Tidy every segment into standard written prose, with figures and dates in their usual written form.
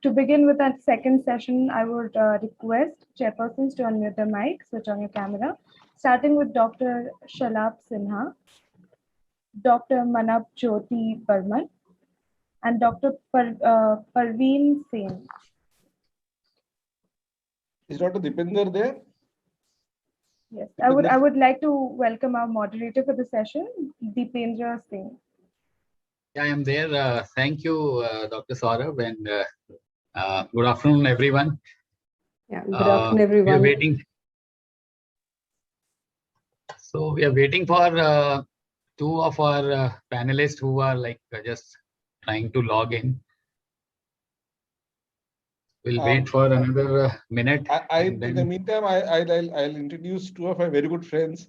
To begin with that second session, I would request chairpersons to unmute their mic, switch on your camera, starting with Dr. Shalabh Sinha, Dr. Manab Jyoti Burman, and Dr. Parveen Singh. Is Dr. Dipinder there? Yes, I would like to welcome our moderator for the session, Dipendra Singh. Yeah, I am there. Thank you, Dr. Saurabh, and good afternoon, everyone. Yeah, good afternoon, everyone. We are waiting. So we are waiting for two of our panelists who are just trying to log in. We'll wait for another minute. In the meantime, I'll introduce two of my very good friends.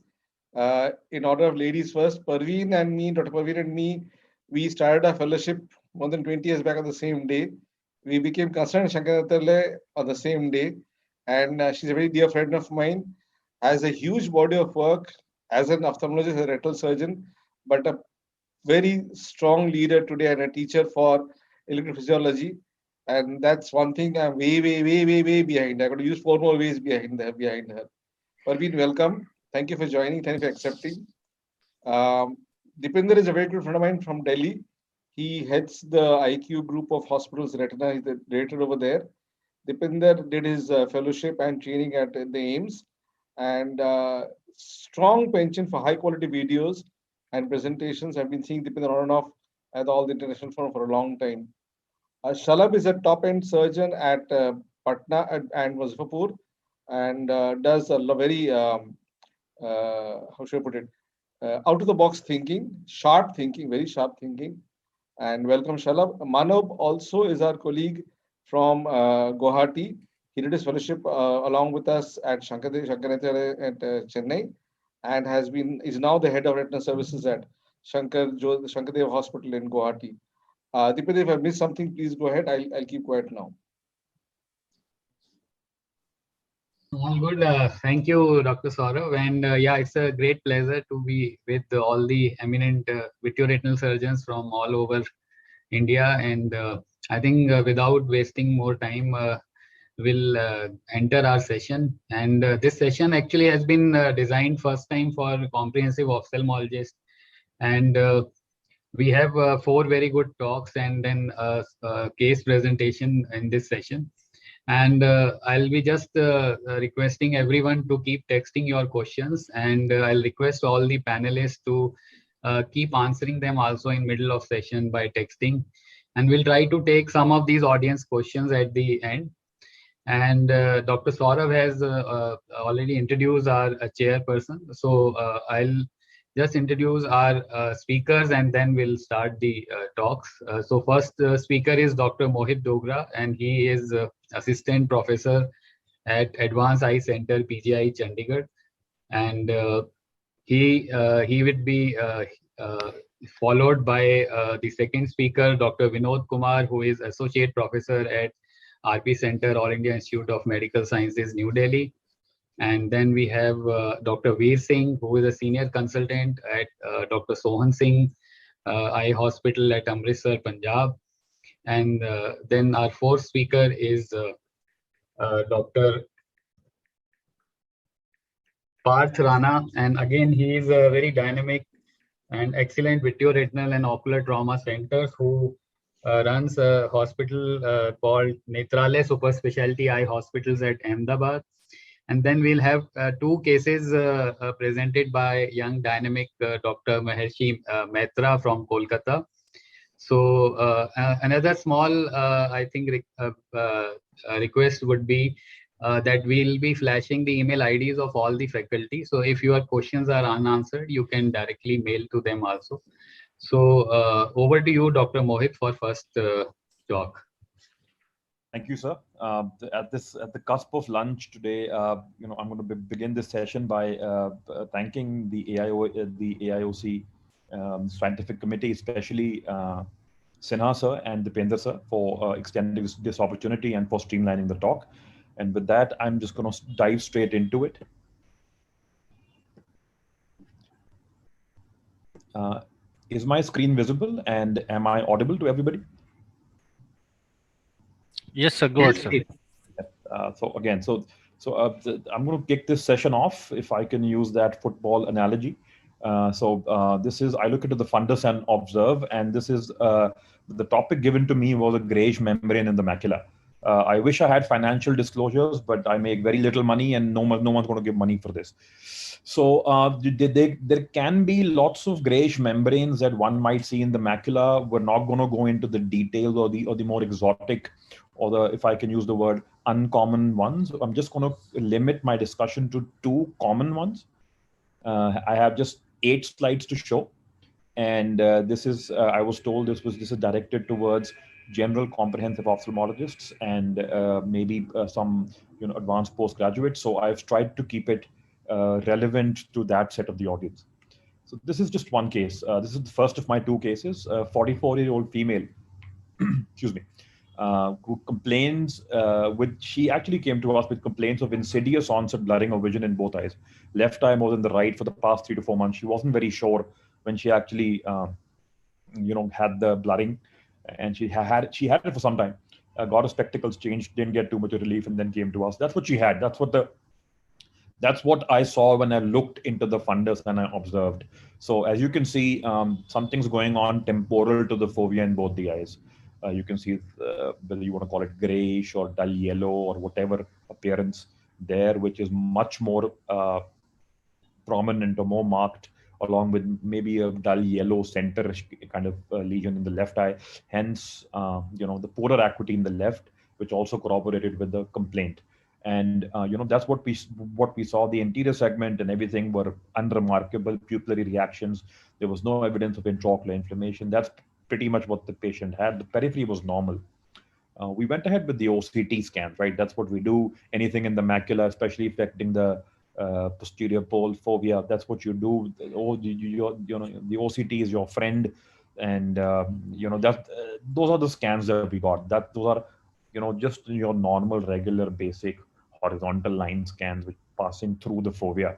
In order of ladies first, Parveen and me, Dr. Parveen and me, we started a fellowship more than 20 years back on the same day. We became consultant Shankaracharya on the same day. And she's a very dear friend of mine, has a huge body of work as an ophthalmologist, a retinal surgeon, but a very strong leader today and a teacher for electrophysiology. And that's one thing I'm way behind. I got to use 4 more ways behind her. Parveen, welcome. Thank you for joining. Thank you for accepting. Dipinder is a very good friend of mine from Delhi. He heads the IQ group of hospitals, Retina. He's the director over there. Dipinder did his fellowship and training at the AIIMS, and strong penchant for high quality videos and presentations. I've been seeing Dipinder on and off at all the international forum for a long time. Shalabh is a top-end surgeon at Patna and Muzaffarpur, and does a very how should I put it? Out-of-the-box thinking, very sharp thinking. And welcome, Shalabh. Manab also is our colleague from Guwahati. He did his fellowship along with us at Shankaracharya at Chennai, and is now the head of retina services at Shankardev Hospital in Guwahati. Dipinder, if I missed something, please go ahead. I'll keep quiet now. All good. Thank you, Dr. Saurabh. And yeah, it's a great pleasure to be with all the eminent vitreoretinal surgeons from all over India. And I think without wasting more time, we'll enter our session. And this session actually has been designed first time for comprehensive ophthalmologists. And we have 4 very good talks and then a case presentation in this session. And I'll be just requesting everyone to keep texting your questions, and I'll request all the panelists to keep answering them also in middle of session by texting. And we'll try to take some of these audience questions at the end. And Dr. Saurabh has already introduced our chairperson. So I'll just introduce our speakers and then we'll start the talks. So first speaker is Dr. Mohit Dogra, and he is assistant professor at Advanced Eye Center, PGI, Chandigarh. And he would be followed by the second speaker, Dr. Vinod Kumar, who is associate professor at RP Center, All India Institute of Medical Sciences, New Delhi. And then we have Dr. Veer Singh, who is a senior consultant at Dr. Sohan Singh Eye Hospital at Amritsar, Punjab. And then our fourth speaker is Dr. Parth Rana. And again, he is a very dynamic and excellent vitreoretinal and ocular trauma centers who runs a hospital called Netralaya Super Specialty Eye Hospitals at Ahmedabad. And then we'll have 2 cases presented by young dynamic Dr. Maharshi Maitra from Kolkata. So another small, I think, request would be that we'll be flashing the email IDs of all the faculty. So if your questions are unanswered, you can directly mail to them also. So over to you, Dr. Mohit, for first talk. Thank you, sir. At the cusp of lunch today, I'm going to begin this session by thanking the AIOC scientific committee, especially Sinha sir and Dipendra sir, for extending this opportunity and for streamlining the talk. And with that, I'm just going to dive straight into it. Is my screen visible and am I audible to everybody? Yes, sir. Go ahead, sir. I'm going to kick this session off, if I can use that football analogy. This is, I look into the fundus and observe, and this is the topic given to me was a grayish membrane in the macula. I wish I had financial disclosures, but I make very little money, and no one's going to give money for this. So there can be lots of grayish membranes that one might see in the macula. We're not going to go into the details or the more exotic, or the, if I can use the word, uncommon ones. I'm just going to limit my discussion to 2 common ones. I have just 8 slides to show, and this is I was told this is directed towards general comprehensive ophthalmologists and maybe some advanced postgraduates. So I've tried to keep it relevant to that set of the audience. So this is just one case. This is the first of my 2 cases. A 44-year-old female, excuse me, who complains she actually came to us with complaints of insidious onset blurring of vision in both eyes, left eye more than the right, for the past 3 to 4 months. She wasn't very sure when she actually had the blurring, and she had it for some time. Got her spectacles changed, didn't get too much of relief, and then came to us. That's what she had. That's what I saw when I looked into the fundus and I observed. So as you can see, something's going on temporal to the fovea in both the eyes. You can see whether you want to call it grayish or dull yellow or whatever appearance there, which is much more prominent or more marked, along with maybe a dull yellow center kind of lesion in the left eye. Hence, the poorer acuity in the left, which also corroborated with the complaint. And that's what we saw. The anterior segment and everything were unremarkable pupillary reactions. There was no evidence of intraocular inflammation. That's pretty much what the patient had. The periphery was normal. We went ahead with the OCT scans, right? That's what we do. Anything in the macula, especially affecting the posterior pole fovea, that's what you do. The OCT is your friend, and those are the scans that we got. Those are just your normal, regular, basic horizontal line scans which passing through the fovea.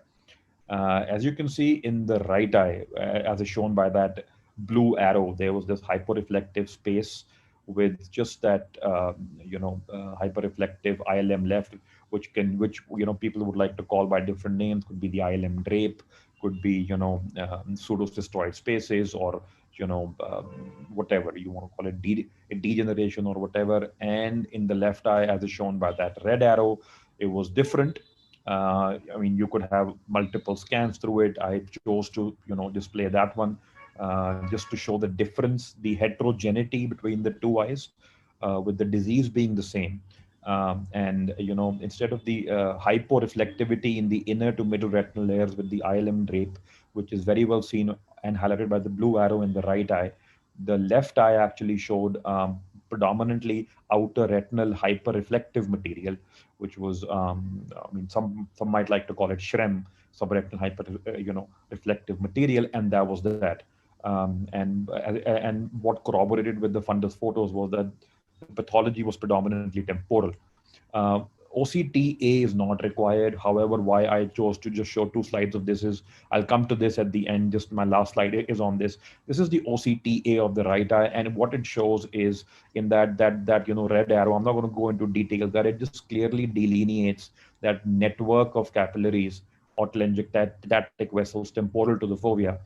As you can see in the right eye, as is shown by that blue arrow, there was this hyperreflective space with just that hyperreflective ILM left, which people would like to call by different names. Could be the ILM drape, could be pseudocystoid spaces, or whatever you want to call it, degeneration or whatever. And in the left eye, as is shown by that red arrow, it was different. You could have multiple scans through it. I chose to display that one just to show the difference, the heterogeneity between the 2 eyes, with the disease being the same. Instead of the hyporeflectivity in the inner to middle retinal layers with the ILM drape, which is very well seen and highlighted by the blue arrow in the right eye, the left eye actually showed predominantly outer retinal hyperreflective material, which was, some might like to call it SHREM, subretinal reflective material, and that was that. And what corroborated with the fundus photos was that the pathology was predominantly temporal. OCTA is not required. However, why I chose to just show 2 slides of this is, I'll come to this at the end. Just my last slide is on this. This is the OCTA of the right eye, and what it shows is in that red arrow. I'm not going to go into details, that it just clearly delineates that network of capillaries or telangiectatic vessels temporal to the fovea,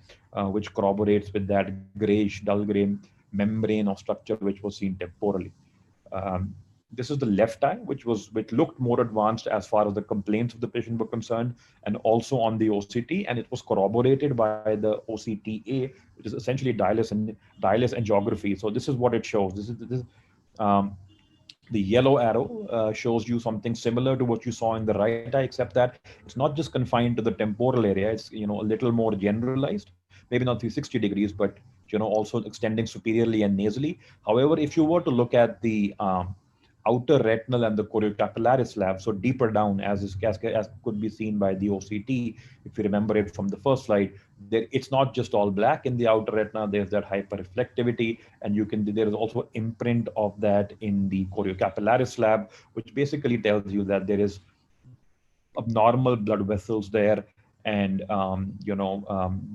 which corroborates with that grayish, dull gray membrane or structure which was seen temporally. This is the left eye, which looked more advanced as far as the complaints of the patient were concerned, and also on the OCT, and it was corroborated by the OCTA, which is essentially dilus angiography. So this is what it shows. The yellow arrow shows you something similar to what you saw in the right eye, except that it's not just confined to the temporal area. It's a little more generalized, maybe not 360 degrees, but also extending superiorly and nasally. However, if you were to look at the outer retinal and the choriocapillaris slab, so deeper down, as could be seen by the OCT, if you remember it from the first slide, it's not just all black in the outer retina. There's that hyperreflectivity, and there is also imprint of that in the choriocapillaris slab, which basically tells you that there is abnormal blood vessels there. And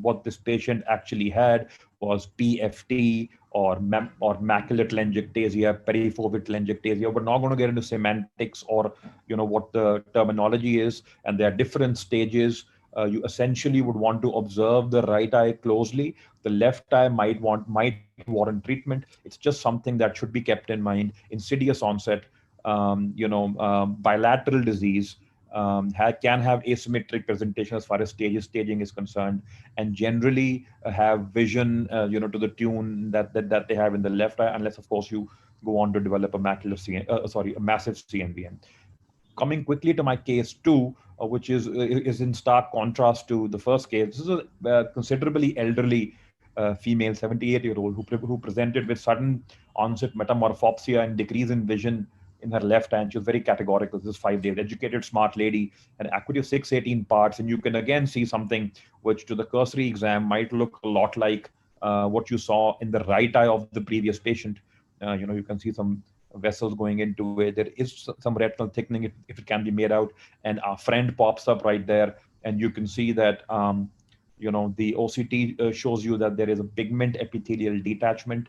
what this patient actually had was PFT or macular telangiectasia, perifoveal telangiectasia. We're not going to get into semantics or what the terminology is, and there are different stages. You essentially would want to observe the right eye closely. The left eye might warrant treatment. It's just something that should be kept in mind. Insidious onset, bilateral disease, can have asymmetric presentation as far as staging is concerned, and generally have vision, to the tune that they have in the left eye, unless of course you go on to develop a a massive CNVM. Coming quickly to my case 2, which is in stark contrast to the first case. This is a considerably elderly female, 78-year-old, who presented with sudden onset metamorphopsia and decrease in vision in her left hand. She was very categorical. This is 5 days. Educated, smart lady, an acuity of 618 parts, and you can again see something which to the cursory exam might look a lot like what you saw in the right eye of the previous patient. You can see some vessels going into it. There is some retinal thickening if it can be made out, and our friend pops up right there, and you can see that the OCT shows you that there is a pigment epithelial detachment.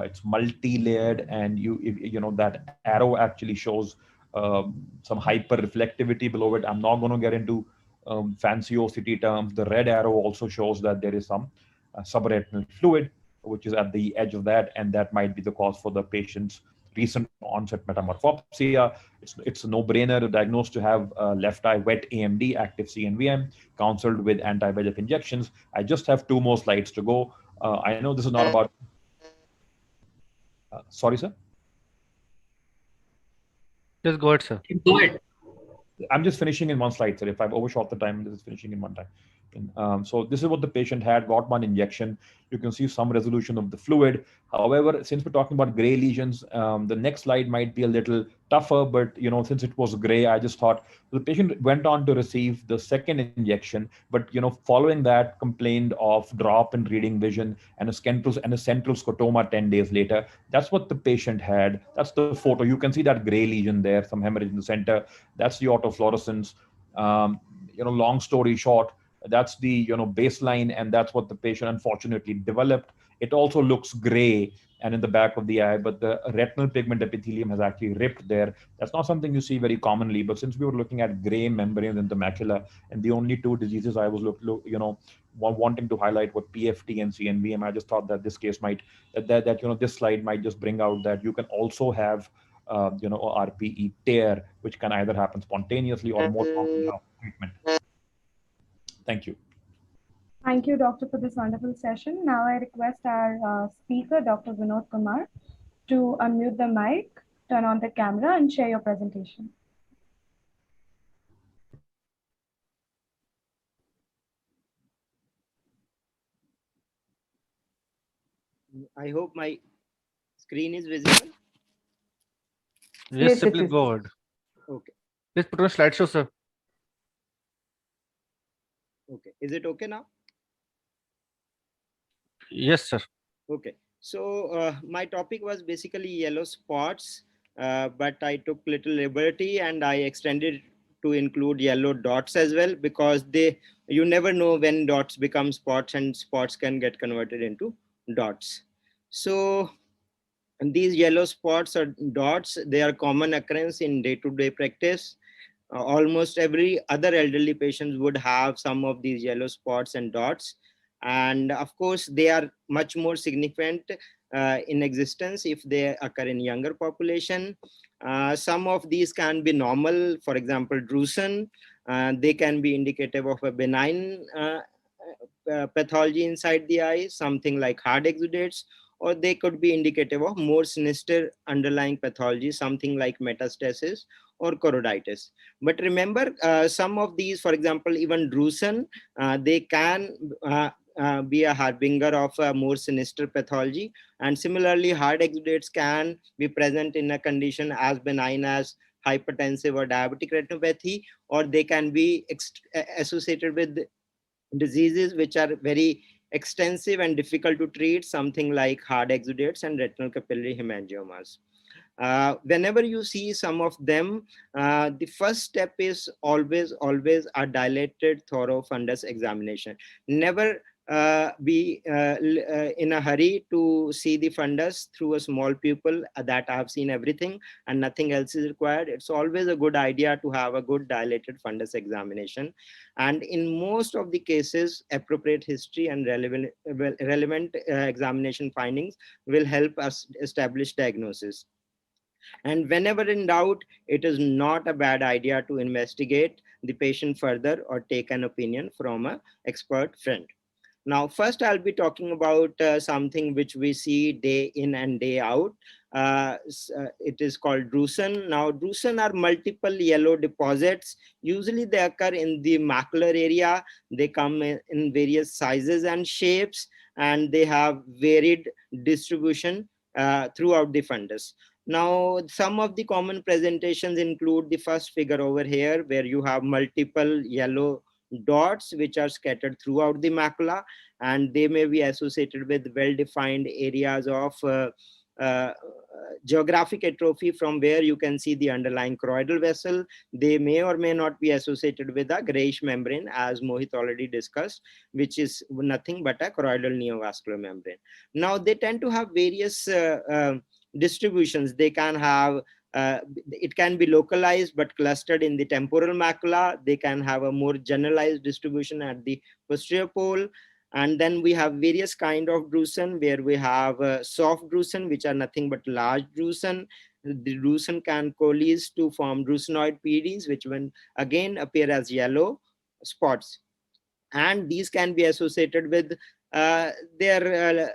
It's multi-layered, and that arrow actually shows some hyper reflectivity below it. I'm not going to get into fancy OCT terms. The red arrow also shows that there is some subretinal fluid which is at the edge of that, and that might be the cause for the patient's recent onset metamorphopsia. It's a no-brainer to diagnose to have left eye wet AMD, active CNVM, counseled with anti-VEGF injections. I just have 2 more slides to go. I know this is not about... sorry, sir? Just go ahead, sir. Go ahead. I'm just finishing in one slide, sir. If I've overshot the time, this is finishing in one time. So this is what the patient had, got one injection. You can see some resolution of the fluid. However, since we're talking about gray lesions, the next slide might be a little tougher, but since it was gray, I just thought the patient went on to receive the second injection, but following that complained of drop in reading vision and a central scotoma 10 days later. That's what the patient had. That's the photo. You can see that gray lesion there, some hemorrhage in the center. That's the autofluorescence. Long story short, that's the baseline, and that's what the patient unfortunately developed. It also looks gray and in the back of the eye, but the retinal pigment epithelium has actually ripped there. That's not something you see very commonly, but since we were looking at gray membranes in the macula, and the only 2 diseases I was wanting to highlight were PFT and CNVM, I just thought that this case might this slide might just bring out that you can also have a RPE tear, which can either happen spontaneously or more commonly after treatment. Thank you. Thank you, Doctor, for this wonderful session. Now I request our speaker, Dr. Vinod Kumar, to unmute the mic, turn on the camera, and share your presentation. I hope my screen is visible. Yes, sir, it please is. go ahead. Okay. Please put on a slideshow, sir. Okay. Is it okay now? Yes, sir. Okay. So my topic was basically yellow spots, but I took little liberty and I extended to include yellow dots as well, because you never know when dots become spots, and spots can get converted into dots. So these yellow spots or dots, they are common occurrence in day-to-day practice. Almost every other elderly patient would have some of these yellow spots and dots. And of course, they are much more significant in existence if they occur in younger population. Some of these can be normal, for example, drusen. They can be indicative of a benign pathology inside the eye, something like hard exudates, or they could be indicative of more sinister underlying pathology, something like metastasis or choroiditis. But remember, some of these, for example, even drusen, they can be a harbinger of a more sinister pathology. And similarly, hard exudates can be present in a condition as benign as hypertensive or diabetic retinopathy, or they can be associated with diseases which are very extensive and difficult to treat, something like hard exudates and retinal capillary hemangiomas. Whenever you see some of them, the first step is always a dilated thorough fundus examination. Never be in a hurry to see the fundus through a small pupil that I have seen everything and nothing else is required. It's always a good idea to have a good dilated fundus examination. And in most of the cases, appropriate history and relevant examination findings will help us establish diagnosis. And whenever in doubt, it is not a bad idea to investigate the patient further or take an opinion from an expert friend. Now, first I'll be talking about something which we see day in and day out. It is called drusen. Now, drusen are multiple yellow deposits. Usually they occur in the macular area. They come in various sizes and shapes, and they have varied distribution throughout the fundus. Now, some of the common presentations include the first figure over here, where you have multiple yellow dots which are scattered throughout the macula, and they may be associated with well-defined areas of geographic atrophy from where you can see the underlying choroidal vessel. They may or may not be associated with a grayish membrane, as Mohit already discussed, which is nothing but a choroidal neovascular membrane. Now, they tend to have various distributions. They can have it can be localized but clustered in the temporal macula. They can have a more generalized distribution at the posterior pole. And then we have various kind of drusen, where we have soft drusen, which are nothing but large drusen. The drusen can coalesce to form drusenoid PEDs, which when again appear as yellow spots. And these can be associated with their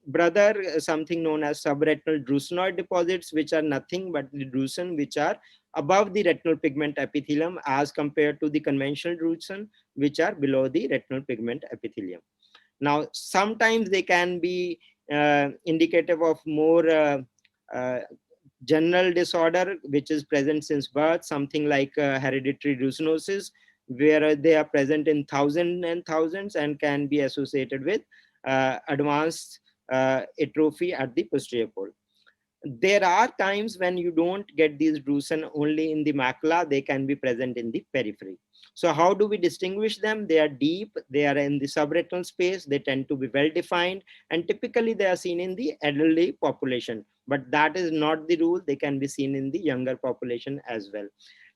brother, something known as subretinal drusenoid deposits, which are nothing but the drusen which are above the retinal pigment epithelium as compared to the conventional drusen, which are below the retinal pigment epithelium. Now, sometimes they can be indicative of more general disorder, which is present since birth, something like hereditary drusenosis, where they are present in thousands and thousands and can be associated with advanced atrophy at the posterior pole. There are times when you don't get these drusen only in the macula, they can be present in the periphery. So how do we distinguish them? They are deep, they are in the subretinal space, they tend to be well defined, and typically they are seen in the elderly population. But that is not the rule, they can be seen in the younger population as well.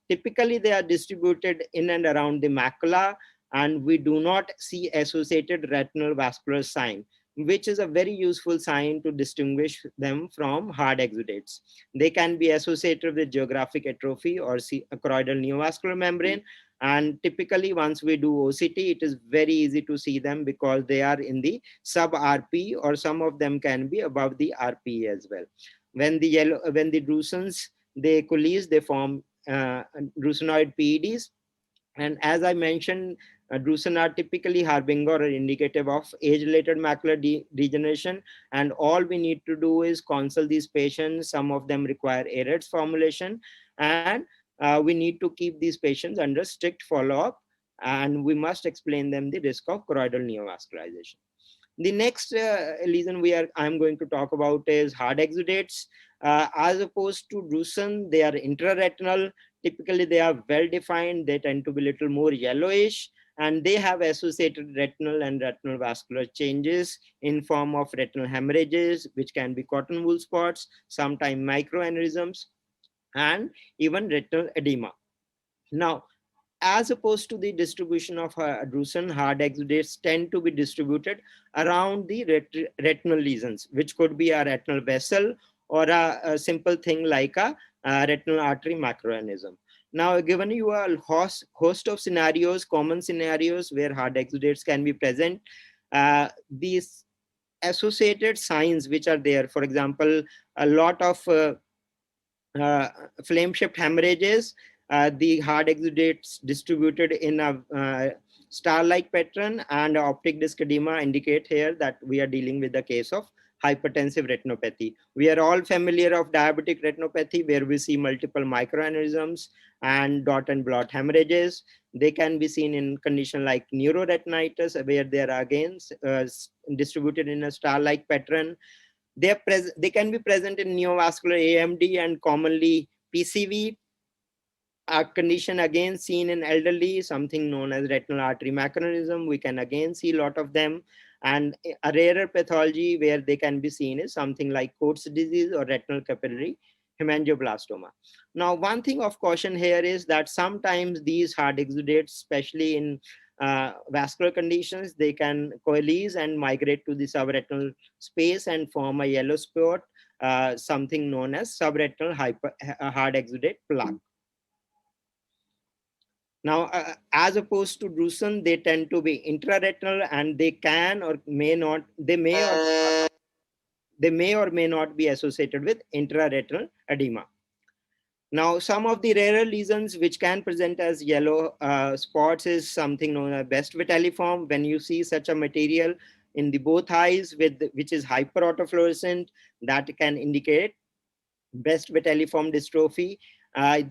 Typically, they are distributed in and around the macula, and we do not see associated retinal vascular sign, which is a very useful sign to distinguish them from hard exudates. They can be associated with geographic atrophy or choroidal neovascular membrane. And typically, once we do OCT, it is very easy to see them because they are in the sub-RP, or some of them can be above the RP as well. When the drusens, they coalesce, they form drusenoid PEDs. And as I mentioned, drusen are typically harbinger or indicative of age-related macular degeneration. And all we need to do is counsel these patients. Some of them require AREDS formulation, and we need to keep these patients under strict follow-up, and we must explain them the risk of choroidal neovascularization. The next lesion I'm going to talk about is hard exudates. As opposed to drusen, they are intraretinal. Typically, they are well defined. They tend to be a little more yellowish, and they have associated retinal and retinal vascular changes in form of retinal hemorrhages, which can be cotton wool spots, sometimes microaneurysms, and even retinal edema. Now, as opposed to the distribution of drusen, hard exudates tend to be distributed around the retinal lesions, which could be a retinal vessel or a simple thing like a retinal artery macroaneurysm. Now, given you a host of scenarios, common scenarios where hard exudates can be present, these associated signs which are there, for example, a lot of flame-shaped hemorrhages, the hard exudates distributed in a star-like pattern, and optic disc edema indicate here that we are dealing with the case of hypertensive retinopathy. We are all familiar of diabetic retinopathy, where we see multiple microaneurysms and dot and blot hemorrhages. They can be seen in condition like neuroretinitis, where they are again distributed in a star-like pattern. They can be present in neovascular AMD and commonly PCV. a condition again seen in elderly, something known as retinal artery mechanism. We can again see a lot of them. And a rarer pathology where they can be seen is something like Coats disease or retinal capillary hemangioblastoma. Now, one thing of caution here is that sometimes these hard exudates, especially in vascular conditions, they can coalesce and migrate to the subretinal space and form a yellow spot, something known as subretinal hard exudate plaque. Now, as opposed to drusen, they tend to be intraretinal, and they can or may not, they may or may not be associated with intraretinal edema. Now, some of the rarer lesions which can present as yellow spots is something known as Best vitelliform. When you see such a material in the both eyes which is hyperautofluorescent, that can indicate Best vitelliform dystrophy.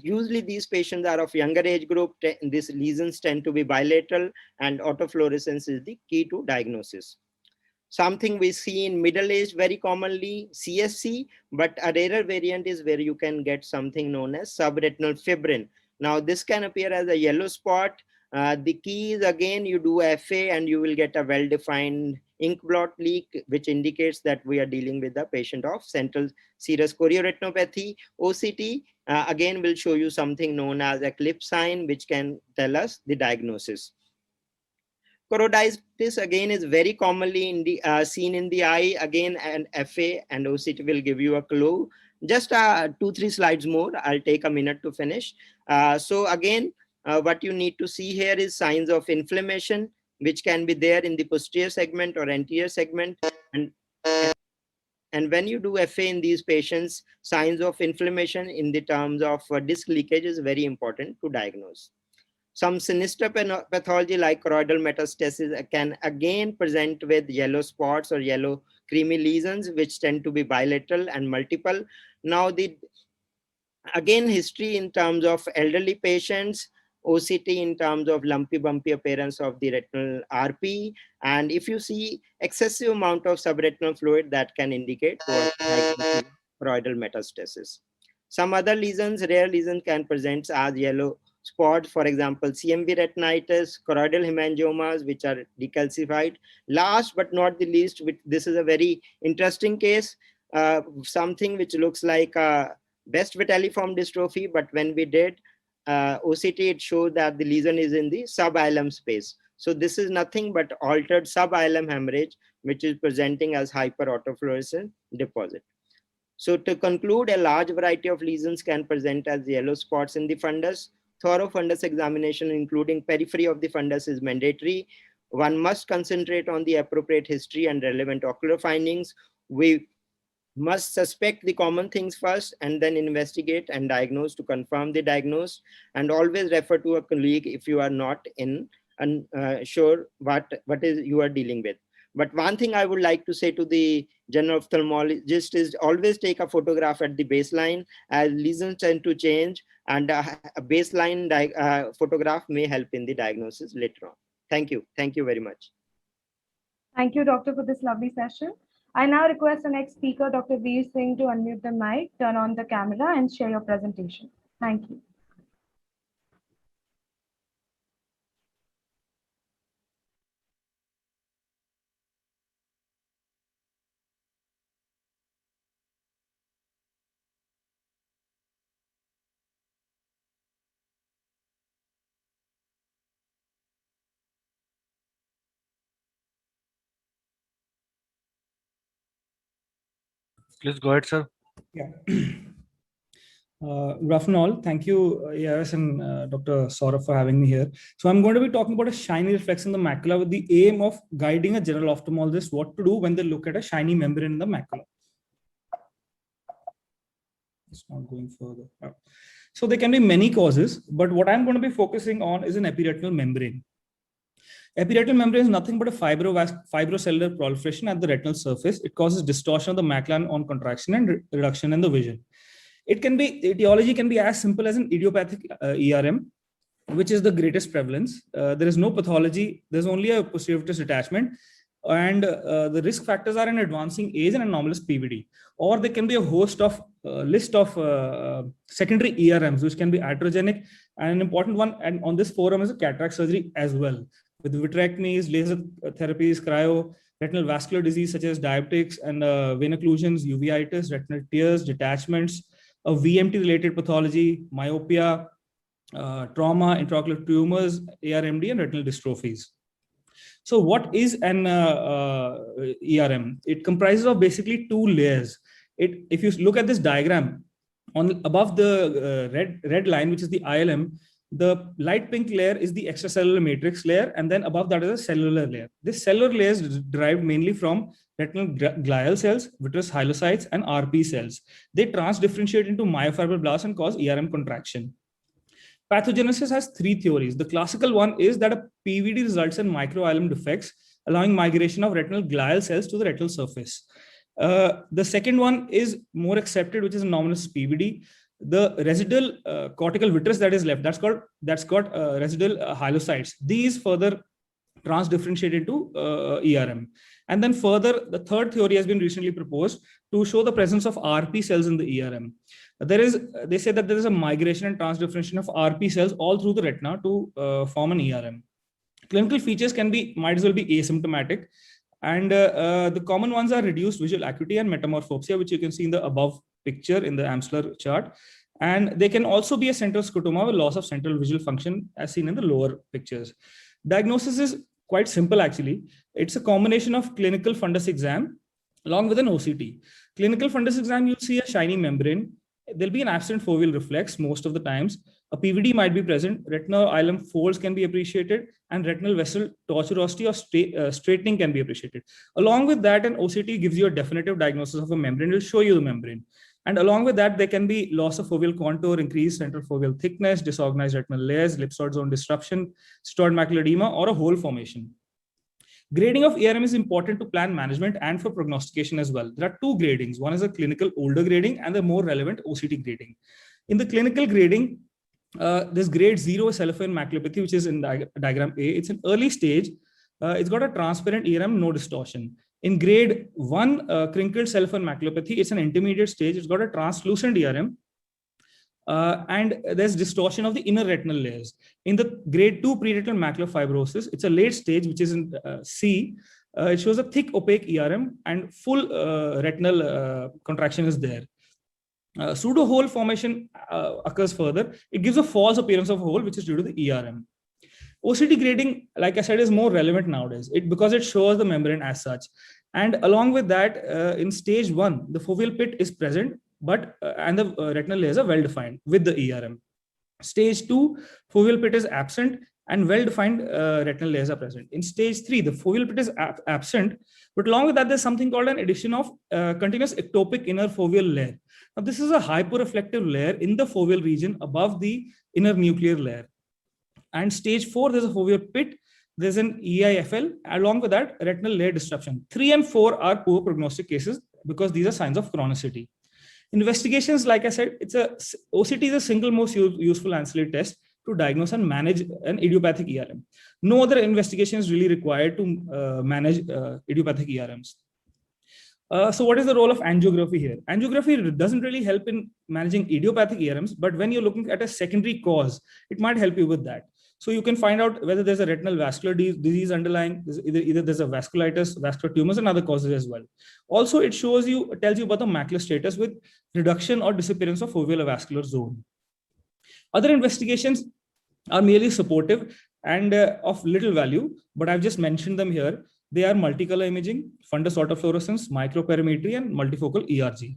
Usually these patients are of younger age group. These lesions tend to be bilateral, and autofluorescence is the key to diagnosis. Something we see in middle age very commonly, CSC, but a rarer variant is where you can get something known as subretinal fibrin. Now this can appear as a yellow spot. The key is, again, you do FA and you will get a well-defined ink blot leak, which indicates that we are dealing with a patient of central serous chorioretinopathy. OCT, again, will show you something known as eclipse sign, which can tell us the diagnosis. Choroiditis, again, is very commonly seen in the eye. Again, and FA and OCT will give you a clue. Just 2-3 slides more. I'll take a minute to finish. So again, what you need to see here is signs of inflammation, which can be there in the posterior segment or anterior segment. And when you do FA in these patients, signs of inflammation in the terms of disc leakage is very important to diagnose. Some sinister pathology like choroidal metastasis can again present with yellow spots or yellow creamy lesions, which tend to be bilateral and multiple. Now, again, history in terms of elderly patients, OCT in terms of lumpy bumpy appearance of the retinal RP, and if you see excessive amount of subretinal fluid, that can indicate choroidal metastasis. Some other lesions, rare lesions, can present as yellow spots, for example, CMV retinitis, choroidal hemangiomas, which are decalcified. Last but not the least, this is a very interesting case, something which looks like a Best vitelliform dystrophy, but when we did OCT, it showed that the lesion is in the subilum space. So this is nothing but altered subilum hemorrhage, which is presenting as hyperautofluorescent deposit. So to conclude, a large variety of lesions can present as yellow spots in the fundus. Thorough fundus examination, including periphery of the fundus, is mandatory. One must concentrate on the appropriate history and relevant ocular findings. We must suspect the common things first and then investigate and diagnose to confirm the diagnosis, and always refer to a colleague if you are not sure what is you are dealing with. But one thing I would like to say to the general ophthalmologist is always take a photograph at the baseline, as lesions tend to change, and a baseline photograph may help in the diagnosis later on. Thank you. Thank you very much. Thank you, Doctor, for this lovely session. I now request the next speaker, Dr. Veer Singh, to unmute the mic, turn on the camera, and share your presentation. Thank you. Please go ahead, sir. Yeah. Good afternoon all. Thank you, AIS and Dr. Saurabh for having me here. So I'm going to be talking about a shiny reflex in the macula with the aim of guiding a general ophthalmologist what to do when they look at a shiny membrane in the macula. It's not going further. So there can be many causes, but what I'm going to be focusing on is an epiretinal membrane. Epiretinal membrane is nothing but a fibrocellular proliferation at the retinal surface. It causes distortion of the macula on contraction and reduction in the vision. It can be, etiology can be as simple as an idiopathic ERM, which is the greatest prevalence. There is no pathology. There's only a posterior vitreous detachment. And the risk factors are an advancing age and anomalous PVD, or there can be a host of list of secondary ERMs, which can be iatrogenic. And an important one, and on this forum, is a cataract surgery as well, with vitrectomies, laser therapies, cryo, retinal vascular disease such as diabetics and vein occlusions, uveitis, retinal tears, detachments, a VMT-related pathology, myopia, trauma, intraocular tumors, ARMD, and retinal dystrophies. So what is an ERM? It comprises of basically two layers. If you look at this diagram, above the red line, which is the ILM, the light pink layer is the extracellular matrix layer, and then above that is a cellular layer. This cellular layer is derived mainly from retinal glial cells, vitreous hyelocytes, and RP cells. They transdifferentiate into myofibroblasts and cause ERM contraction. Pathogenesis has three theories. The classical one is that a PVD results in microILM defects, allowing migration of retinal glial cells to the retinal surface. The second one is more accepted, which is anomalous PVD. The residual cortical vitreous that is left, that's got residual hyelocytes. These further transdifferentiate into ERM. And then further, the third theory has been recently proposed to show the presence of RP cells in the ERM. They say that there is a migration and transdifferentiation of RP cells all through the retina to form an ERM. Clinical features might as well be asymptomatic. And the common ones are reduced visual acuity and metamorphopsia, which you can see in the above picture in the Amsler chart. And they can also be a central scotoma with loss of central visual function, as seen in the lower pictures. Diagnosis is quite simple, actually. It's a combination of clinical fundus exam along with an OCT. Clinical fundus exam, you'll see a shiny membrane. There'll be an absent foveal reflex most of the times. A PVD might be present. Retinal ILM folds can be appreciated, and retinal vessel tortuosity or straightening can be appreciated. Along with that, an OCT gives you a definitive diagnosis of a membrane. It will show you the membrane. And along with that, there can be loss of foveal contour, increased central foveal thickness, disorganized retinal layers, ellipsoid zone disruption, steroid macular edema, or a hole formation. Grading of ERM is important to plan management and for prognostication as well. There are two gradings. One is a clinical older grading and the more relevant OCT grading. In the clinical grading, this grade 0 is cellophane maculopathy, which is in diagram A. It's an early stage. It's got a transparent ERM, no distortion. In grade 1, crinkled cellophane maculopathy, it's an intermediate stage. It's got a translucent ERM. And there's distortion of the inner retinal layers. In the grade 2 preretinal macular fibrosis, it's a late stage, which is in C. It shows a thick opaque ERM and full retinal contraction is there. Pseudo hole formation occurs further. It gives a false appearance of a hole, which is due to the ERM. OCT grading, like I said, is more relevant nowadays because it shows the membrane as such. And along with that, in stage 1, the foveal pit is present, but and the retinal layers are well defined with the ERM. Stage 2, foveal pit is absent and well-defined retinal layers are present. In stage 3, the foveal pit is absent, but along with that, there's something called an addition of continuous ectopic inner foveal layer. Now, this is a hyporeflective layer in the foveal region above the inner nuclear layer. And stage 4, there's a foveal pit, there's an EIFL, along with that, retinal layer disruption. 3 and 4 are poor prognostic cases because these are signs of chronicity. Investigations, like I said, OCT is the single most useful ancillary test to diagnose and manage an idiopathic ERM. No other investigation is really required to manage idiopathic ERMs. So what is the role of angiography here? Angiography doesn't really help in managing idiopathic ERMs, but when you're looking at a secondary cause, it might help you with that. So you can find out whether there's a retinal vascular disease underlying, either there's a vasculitis, vascular tumors, and other causes as well. Also, it tells you about the macular status with reduction or disappearance of foveal avascular zone. Other investigations are merely supportive and of little value, but I've just mentioned them here. They are multicolor imaging, fundus autofluorescence, microperimetry, and multifocal ERG.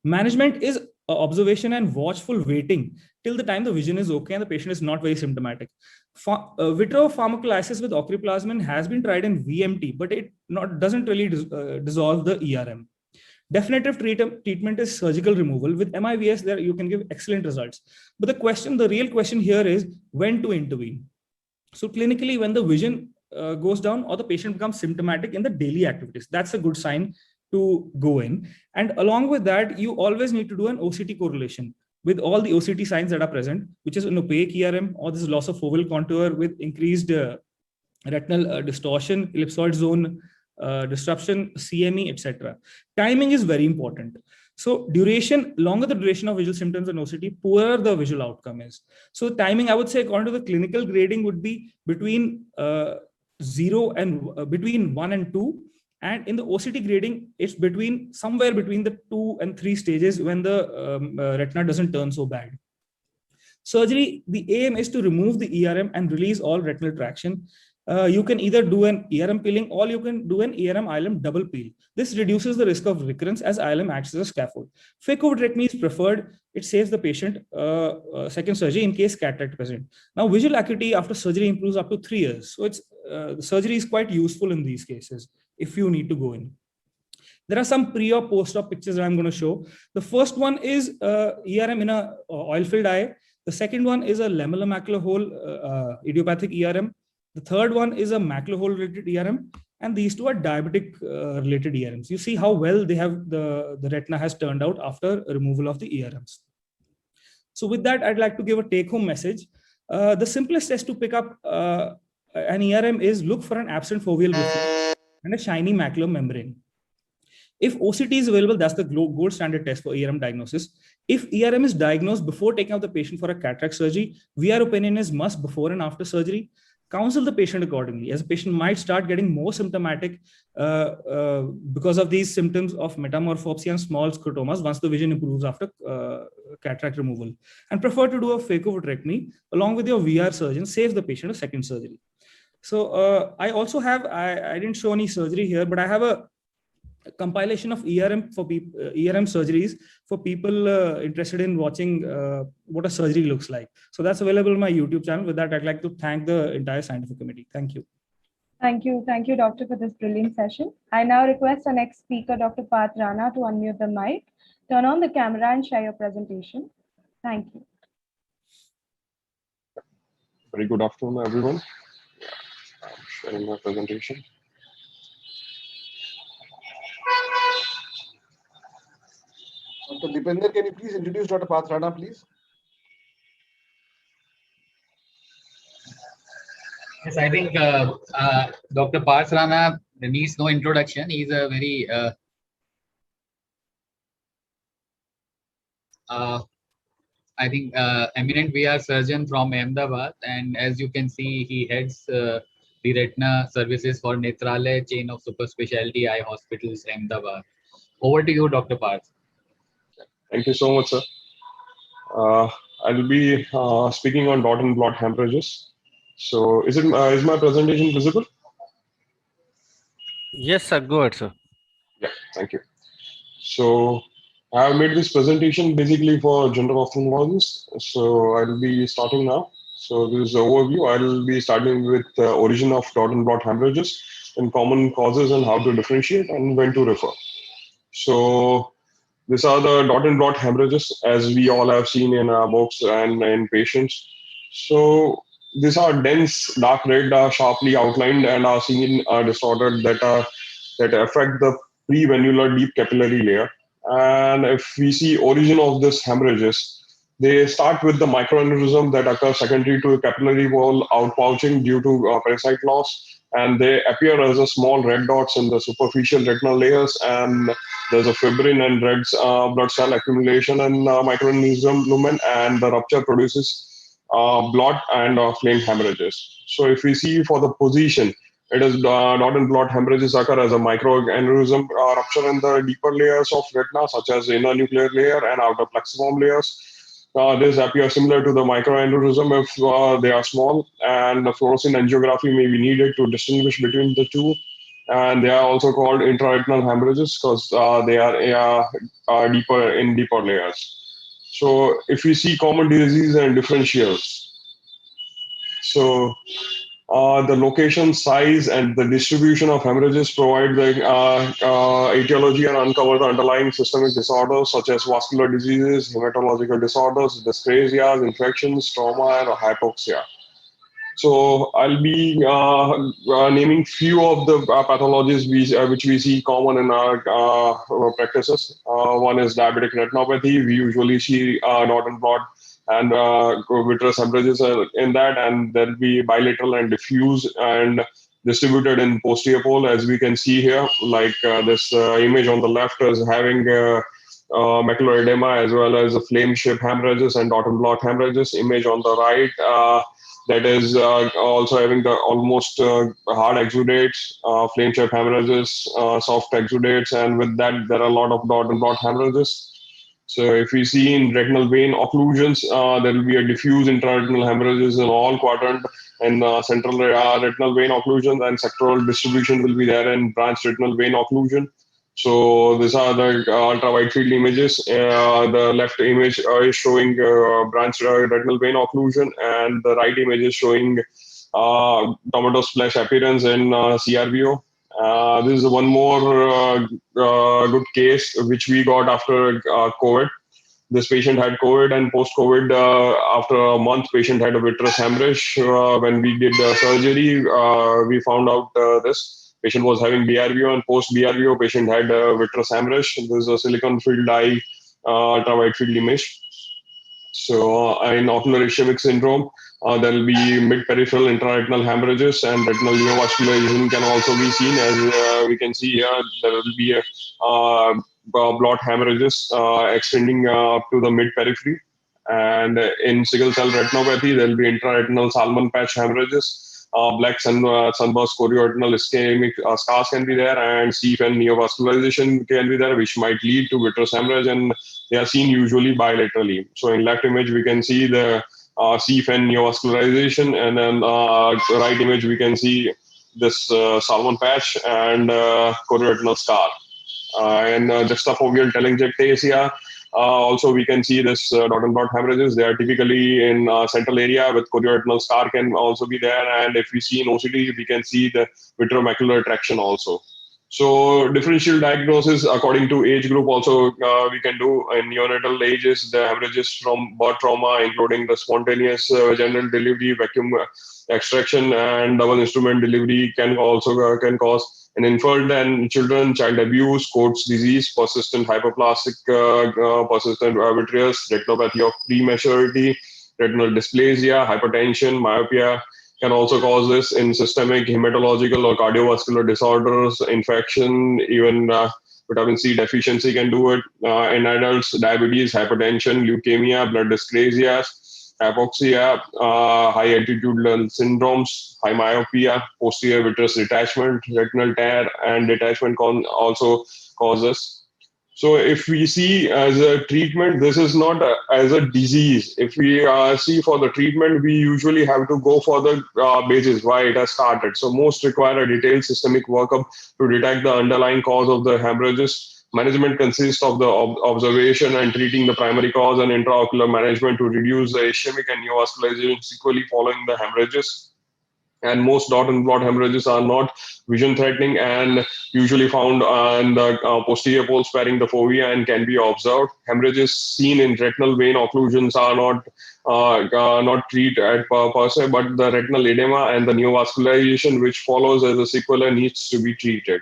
Management is observation and watchful waiting till the time the vision is okay and the patient is not very symptomatic. Vitropharmacolysis with ocriplasmin has been tried in VMT, but it doesn't really dissolve the ERM. Definitive treatment is surgical removal. With MIVS, there you can give excellent results. But the real question here is when to intervene. So clinically, when the vision goes down or the patient becomes symptomatic in the daily activities, that's a good sign to go in. And along with that, you always need to do an OCT correlation with all the OCT signs that are present, which is an opaque ERM or this loss of foveal contour with increased retinal distortion, ellipsoid zone disruption, CME, etc. Timing is very important. So duration, longer the duration of visual symptoms and OCT, poorer the visual outcome is. So timing, I would say, according to the clinical grading, would be between 0 and between 1 and 2. And in the OCT grading, it's between somewhere between the 2 and 3 stages when the retina doesn't turn so bad. Surgery, the aim is to remove the ERM and release all retinal traction. You can either do an ERM peeling or you can do an ERM-ILM double peel. This reduces the risk of recurrence as ILM acts as a scaffold. Phacovidectomy is preferred. It saves the patient second surgery in case cataract present. Now, visual acuity after surgery improves up to 3 years. So it's the surgery is quite useful in these cases if you need to go in. There are some pre or post-op pictures that I'm going to show. The first one is ERM in a oil-filled eye. The second one is a lamellar macular hole idiopathic ERM. The third one is a macular hole related ERM. And these two are diabetic related ERMs. You see how well they have the retina has turned out after removal of the ERMs. So with that, I'd like to give a take-home message. The simplest test to pick up an ERM is look for an absent foveal reflex and a shiny macular membrane. If OCT is available, that's the gold standard test for ERM diagnosis. If ERM is diagnosed before taking out the patient for a cataract surgery, VR opinion is must before and after surgery. Counsel the patient accordingly, as a patient might start getting more symptomatic because of these symptoms of metamorphopsia and small sclerotomas once the vision improves after cataract removal. And prefer to do a phacovidectomy along with your VR surgeon, saves the patient a second surgery. So I also have, I didn't show any surgery here, but I have a compilation of ERM for people, ERM surgeries for people interested in watching what a surgery looks like. So that's available on my YouTube channel. With that, I'd like to thank the entire scientific committee. Thank you. Thank you, Doctor, for this brilliant session. I now request our next speaker, Dr. Parth Rana, to unmute the mic, turn on the camera and share your presentation. Thank you. Very good afternoon, everyone. I'm sharing my presentation. Dr. Dipender, can you please introduce Dr. Parth Rana, please? Yes, I think Dr. Parth Rana needs no introduction. He's a very I think eminent VR surgeon from Ahmedabad, and as you can see, he heads the retina services for Netralaya chain of super specialty eye hospitals, Ahmedabad. Over to you, Dr. Parth. Thank you so much, sir. I'll be speaking on dot and blot hemorrhages. So, is my presentation visible? Yes, sir. Go ahead, sir. Yeah, thank you. So, I have made this presentation basically for general ophthalmologists. So, I'll be starting now. So, this is the overview. I'll be starting with the origin of dot and blot hemorrhages and common causes and how to differentiate and when to refer. So, these are the dot and blot hemorrhages as we all have seen in our books and in patients. So these are dense, dark red, sharply outlined and are seen disordered that affect the prevenular deep capillary layer. And if we see origin of this hemorrhages, they start with the microaneurysm that occurs secondary to capillary wall outpouching due to parasite loss. And they appear as a small red dots in the superficial retinal layers, and there's a fibrin and red blood cell accumulation in microaneurysm lumen, and the rupture produces blot and flame hemorrhages. So if we see for the position, it is dot and blot hemorrhages occur as a microaneurysm rupture in the deeper layers of retina, such as inner nuclear layer and outer plexiform layers. This appears similar to the microaneurysm if they are small, and the fluorescein angiography may be needed to distinguish between the two. And they are also called intraretinal hemorrhages because they are deeper layers. So if we see common disease and differentials, so the location, size, and the distribution of hemorrhages provide the etiology and uncover the underlying systemic disorders such as vascular diseases, hematological disorders, dyscrasias, infections, trauma, and hypoxia. So I'll be naming few of the pathologies which we see common in our practices. One is diabetic retinopathy. We usually see dot and blot and vitreous hemorrhages in that, and there'll be bilateral and diffuse and distributed in posterior pole, as we can see here. Like this image on the left is having macular edema as well as flame-shaped hemorrhages and dot and blot hemorrhages. Image on the right that is also having the almost hard exudates, flame-shaped hemorrhages, soft exudates, and with that there are a lot of dot and blot hemorrhages. So if we see in retinal vein occlusions, there will be a diffuse intraretinal hemorrhages in all quadrant and central retinal vein occlusion, and sectoral distribution will be there in branch retinal vein occlusion. So these are the ultra wide field images. The left image is showing branch retinal vein occlusion, and the right image is showing tomato splash appearance in CRVO. This is one more good case which we got after COVID. This patient had COVID, and post-COVID, after a month, patient had a vitreous hemorrhage. When we did the surgery, we found out this. Patient was having BRVO, and post-BRVO, patient had vitreous hemorrhage. This is a silicon-filled eye ultra-wide field image. So in ocular ischemic syndrome, there will be mid-peripheral intraretinal hemorrhages, and retinal neovascularization can also be seen. As we can see here, there will be a blot hemorrhages extending up to the mid-periphery. And in sickle cell retinopathy, there will be intraretinal Salmon patch hemorrhages. Black sunburst chorioretinal ischemic scars can be there, and CFN neovascularization can be there, which might lead to vitreous hemorrhage, and they are seen usually bilaterally. So in left image, we can see the CFN neovascularization, and then right image, we can see this Salmon patch and chorioretinal scar. And juxtafoveal telangiectasia. Also, we can see this dot and blot hemorrhages. They are typically in central area with chorioretinal scar can also be there. And if we see in OCT, we can see the vitreomacular traction also. So differential diagnosis according to age group also we can do in neonatal ages. The hemorrhages from birth trauma, including the spontaneous vaginal delivery, vacuum extraction, and double instrument delivery can also can cause in infant and children, child abuse, Coats disease, persistent hyperplastic, persistent vitreous, retinopathy of prematurity, retinal dysplasia, hypertension, myopia can also cause this in systemic hematological or cardiovascular disorders, infection, even vitamin C deficiency can do it. In adults, diabetes, hypertension, leukemia, blood dyscrasia, hypoxia, high altitudinal syndromes, high myopia, posterior vitreous detachment, retinal tear, and detachment can also cause this. So if we see as a treatment, this is not as a disease. If we see for the treatment, we usually have to go for the basis why it has started. So most require a detailed systemic workup to detect the underlying cause of the hemorrhages. Management consists of the observation and treating the primary cause, and intraocular management to reduce the ischemic and neovascularization sequelae following the hemorrhages. And most dot and blot hemorrhages are not vision threatening and usually found in the posterior pole sparing the fovea and can be observed. Hemorrhages seen in retinal vein occlusions are not treated per se, but the retinal edema and the neovascularization which follows as a sequela needs to be treated.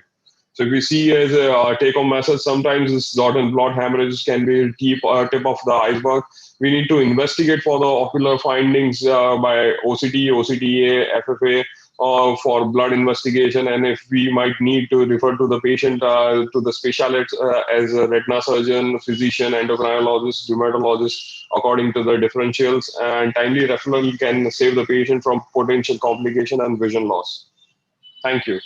So if we see as a take-home message, sometimes this dot and blot hemorrhages can be tip of the iceberg. We need to investigate for the ocular findings by OCT, OCTA, FFA, or for blood investigation. And if we might need to refer to the patient to the specialist as a retina surgeon, physician, endocrinologist, dermatologist, according to the differentials, and timely referral can save the patient from potential complication and vision loss. Thank you.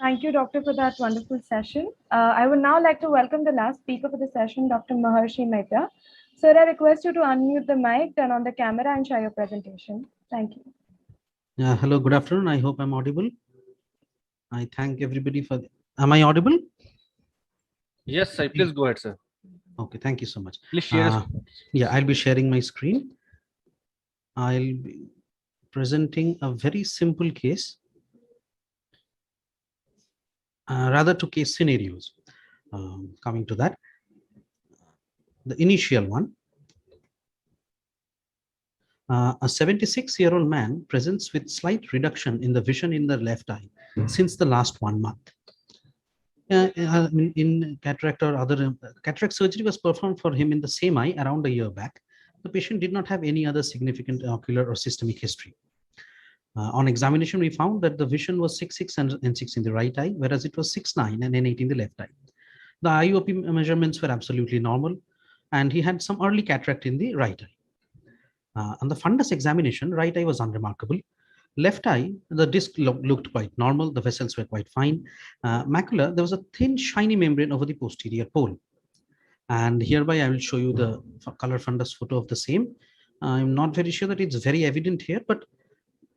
Thank you, Doctor, for that wonderful session. I would now like to welcome the last speaker for the session, Dr. Maharshi Mehta. Sir, I request you to unmute the mic, turn on the camera, and share your presentation. Thank you. Hello, good afternoon. I hope I'm audible. I thank everybody for. Am I audible? Yes, sir. Please go ahead, sir. Okay, thank you so much. Please share. Yeah, I'll be sharing my screen. I'll be presenting a very simple case. Rather two case scenarios. Coming to that, the initial one, a 76-year-old man presents with slight reduction in the vision in the left eye since the last 1 month. in cataract or other cataract surgery was performed for him in the same eye around a year back. The patient did not have any other significant ocular or systemic history. On examination, we found that the vision was 6.6 and N6 in the right eye, whereas it was 6.9 and N8 in the left eye. The IOP measurements were absolutely normal, and he had some early cataract in the right eye. On the fundus examination, right eye was unremarkable. Left eye, the disc looked quite normal. The vessels were quite fine. Macula, there was a thin, shiny membrane over the posterior pole. And hereby, I will show you the color fundus photo of the same. I'm not very sure that it's very evident here, but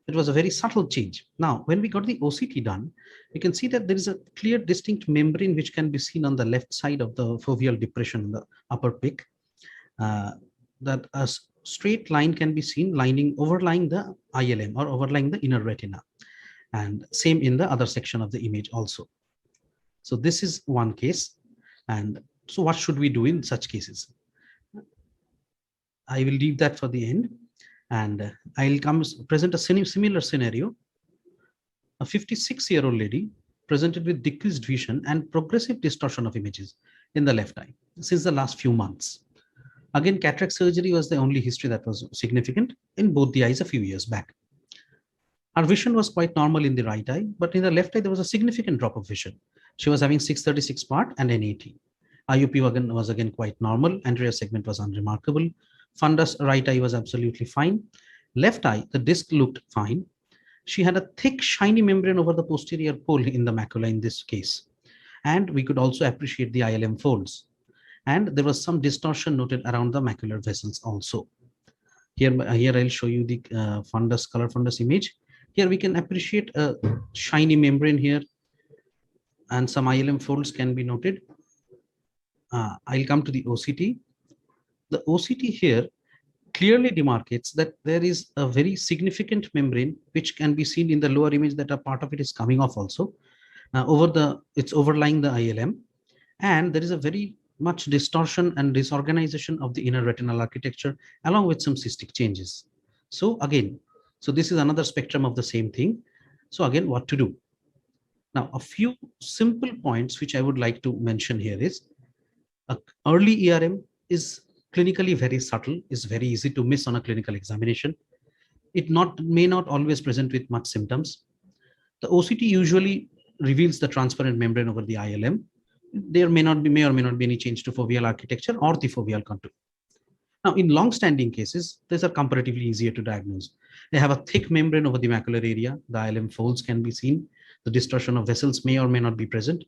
it was a very subtle change. Now, when we got the OCT done, you can see that there is a clear, distinct membrane which can be seen on the left side of the foveal depression in the upper peak. That a straight line can be seen overlying the ILM or overlying the inner retina. And same in the other section of the image also. So this is one case. And so what should we do in such cases? I will leave that for the end. And I'll present a similar scenario. A 56-year-old lady presented with decreased vision and progressive distortion of images in the left eye since the last few months. Again, cataract surgery was the only history that was significant in both the eyes a few years back. Her vision was quite normal in the right eye, but in the left eye, there was a significant drop of vision. She was having 636 part and N80. IOP was again quite normal. Anterior segment was unremarkable. Fundus right eye was absolutely fine. Left eye, the disc looked fine. She had a thick, shiny membrane over the posterior pole in the macula in this case. And we could also appreciate the ILM folds. And there was some distortion noted around the macular vessels also. Here I'll show you the color fundus image. Here we can appreciate a shiny membrane here, and some ILM folds can be noted. I'll come to the OCT. The OCT here clearly demarcates that there is a very significant membrane which can be seen in the lower image, that a part of it is coming off also. It's overlying the ILM, and there is a very much distortion and disorganization of the inner retinal architecture along with some cystic changes. So this is another spectrum of the same thing. So again, what to do? Now, a few simple points which I would like to mention here is early ERM is clinically very subtle, is very easy to miss on a clinical examination. It may not always present with much symptoms. The OCT usually reveals the transparent membrane over the ILM. There may or may not be any change to foveal architecture or the foveal contour. Now, in long-standing cases, these are comparatively easier to diagnose. They have a thick membrane over the macular area. The ILM folds can be seen. The distortion of vessels may or may not be present.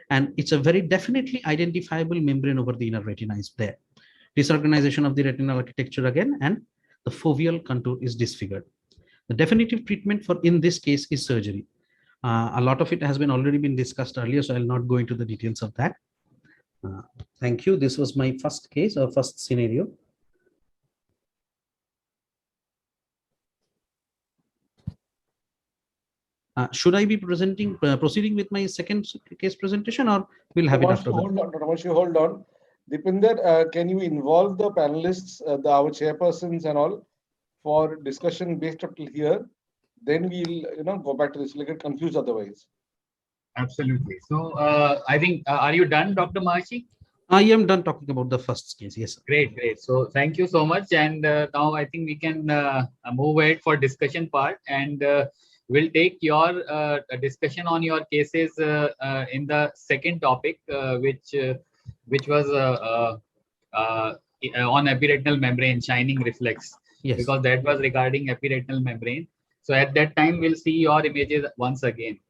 And it's a very definitely identifiable membrane over the inner retina is there. Disorganization of the retinal architecture again, and the foveal contour is disfigured. The definitive treatment in this case is surgery. A lot of it has already been discussed earlier, so I'll not go into the details of that. Thank you. This was my first case or first scenario. Should I be proceeding with my second case presentation, or we'll have it after that? Hold on. Dipinder, can you involve the panelists, our chairpersons and all, for discussion based up till here? Then we'll go back to this. We'll get confused otherwise. Absolutely. So I think, are you done, Dr. Maharshi? I am done talking about the first case. Yes, sir. Great. So thank you so much. And now I think we can move ahead for discussion part, and we'll take your discussion on your cases in the second topic, which was on epiretinal membrane shining reflex. Yes. Because that was regarding epiretinal membrane. So at that time, we'll see your images once again.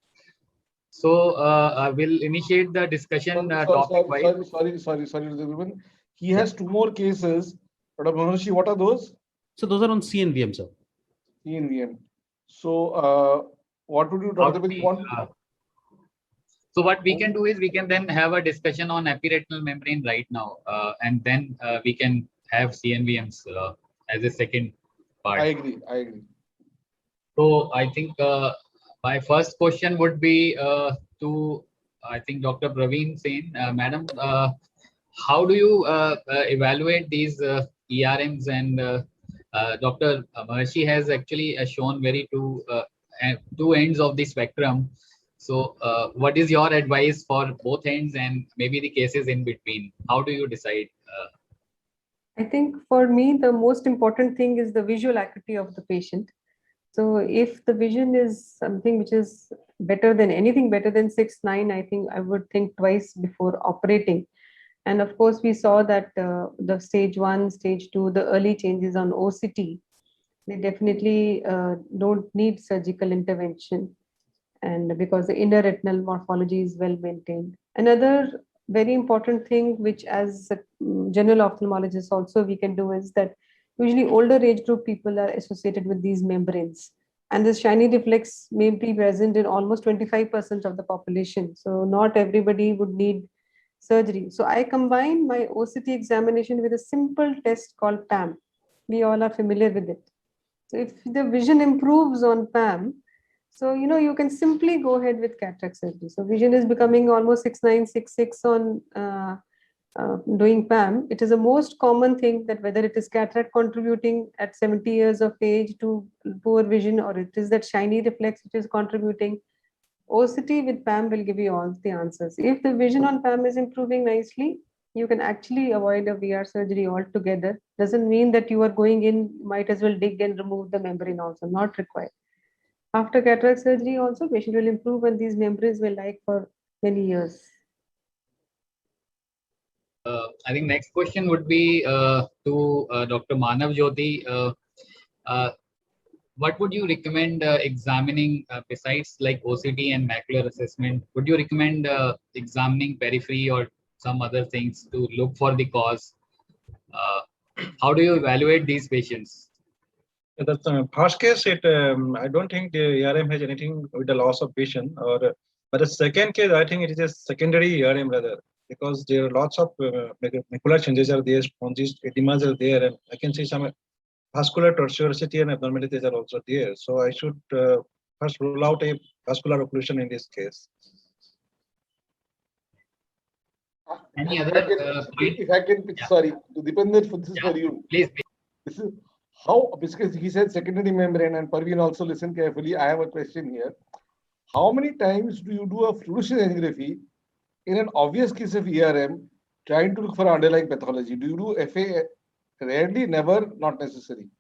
So we'll initiate the discussion topic-wise. Sorry. He has two more cases. But Maharshi, what are those? So those are on CNVM, sir. CNVM. So what would you want? So what we can do is we can then have a discussion on epiretinal membrane right now, and then we can have CNVMs as a second part. I agree. So I think my first question would be to, I think, Dr. Praveen Sen. Madam, how do you evaluate these ERMs? And Dr. Maharshi has actually shown two ends of the spectrum. So what is your advice for both ends and maybe the cases in between? How do you decide? I think for me, the most important thing is the visual acuity of the patient. So if the vision is something which is better than anything better than 6/9, I think I would think twice before operating. And of course, we saw that the stage 1, stage 2, the early changes on OCT, they definitely don't need surgical intervention. And because the inner retinal morphology is well maintained. Another very important thing, which as a general ophthalmologist also we can do, is that usually older age group people are associated with these membranes. And this shiny reflex may be present in almost 25% of the population. So not everybody would need surgery. So I combine my OCT examination with a simple test called PAM. We all are familiar with it. So if the vision improves on PAM, so you can simply go ahead with cataract surgery. So vision is becoming almost 6/9, 6/6 on doing PAM. It is the most common thing, that whether it is cataract contributing at 70 years of age to poor vision, or it is that shiny reflex which is contributing, OCT with PAM will give you all the answers. If the vision on PAM is improving nicely, you can actually avoid a VR surgery altogether. Doesn't mean that you are going in, might as well dig and remove the membrane also, not required. After cataract surgery also, patient will improve and these membranes will like for many years. I think next question would be to Dr. Manav Jyoti. What would you recommend examining besides like OCT and macular assessment? Would you recommend examining periphery or some other things to look for the cause? How do you evaluate these patients? That's first case. I don't think the ERM has anything with the loss of vision. But the second case, I think it is a secondary ERM rather, because there are lots of macular changes are there, sponges, edemas are there, and I can see some vascular tortuosity and abnormalities are also there. So I should first rule out a vascular occlusion in this case. Any other if I can, sorry, Dipender, this is for you. Please. This is how, because he said secondary membrane, and Parveen also listen carefully. I have a question here. How many times do you do a fluorescein angiography in an obvious case of ERM, trying to look for underlying pathology? Do you do FA? Rarely, never, not necessary.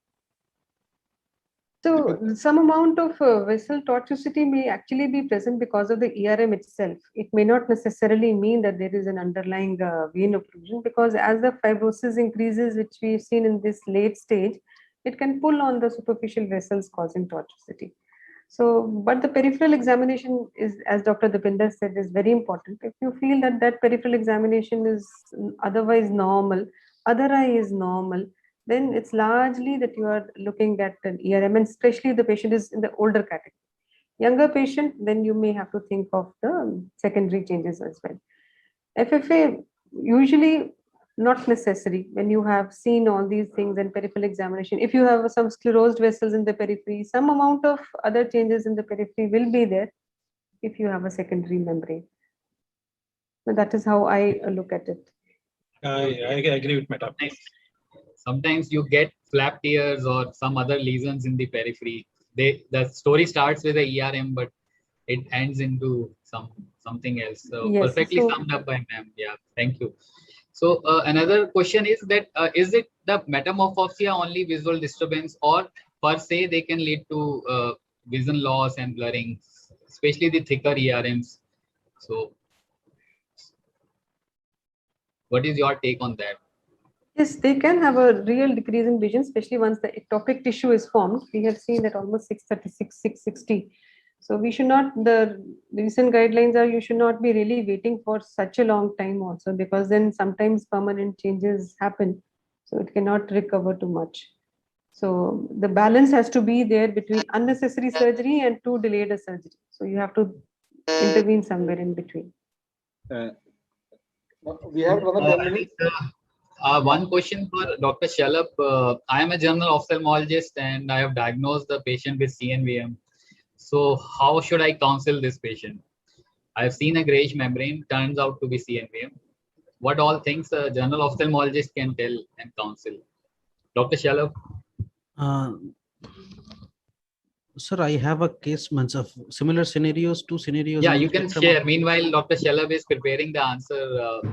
So some amount of vessel tortuosity may actually be present because of the ERM itself. It may not necessarily mean that there is an underlying vein occlusion, because as the fibrosis increases, which we've seen in this late stage, it can pull on the superficial vessels causing tortuosity. So, but the peripheral examination is, as Dr. Dipender said, is very important. If you feel that that peripheral examination is otherwise normal, other eye is normal, then it's largely that you are looking at an ERM, and especially the patient is in the older category. Younger patient, then you may have to think of the secondary changes as well. FFA, usually not necessary when you have seen all these things in peripheral examination. If you have some sclerosed vessels in the periphery, some amount of other changes in the periphery will be there if you have a secondary membrane. So that is how I look at it. I agree with Madam. Sometimes you get flap tears or some other lesions in the periphery. The story starts with a ERM, but it ends into something else. So Yes, perfectly so- summed up by ma'am. Yeah, thank you. So another question is that is it the metamorphosia only visual disturbance, or per se they can lead to vision loss and blurring, especially the thicker ERMs? So what is your take on that? Yes, they can have a real decrease in vision, especially once the ectopic tissue is formed. We have seen that almost 636, 660. So we should not, the recent guidelines are you should not be really waiting for such a long time also, because then sometimes permanent changes happen. So it cannot recover too much. So the balance has to be there between unnecessary surgery and too delayed a surgery. So you have to intervene somewhere in between. We have another 10 minutes. One question for Dr. Shalap. I am a general ophthalmologist and I have diagnosed the patient with CNVM. So how should I counsel this patient? I have seen a grayish membrane, turns out to be CNVM. What all things a general ophthalmologist can tell and counsel? Dr. Shalap? Sir, I have a case of similar scenarios, two scenarios. Yeah, in you the can spectrum of- share. Meanwhile, Dr. Shalab is preparing the answer.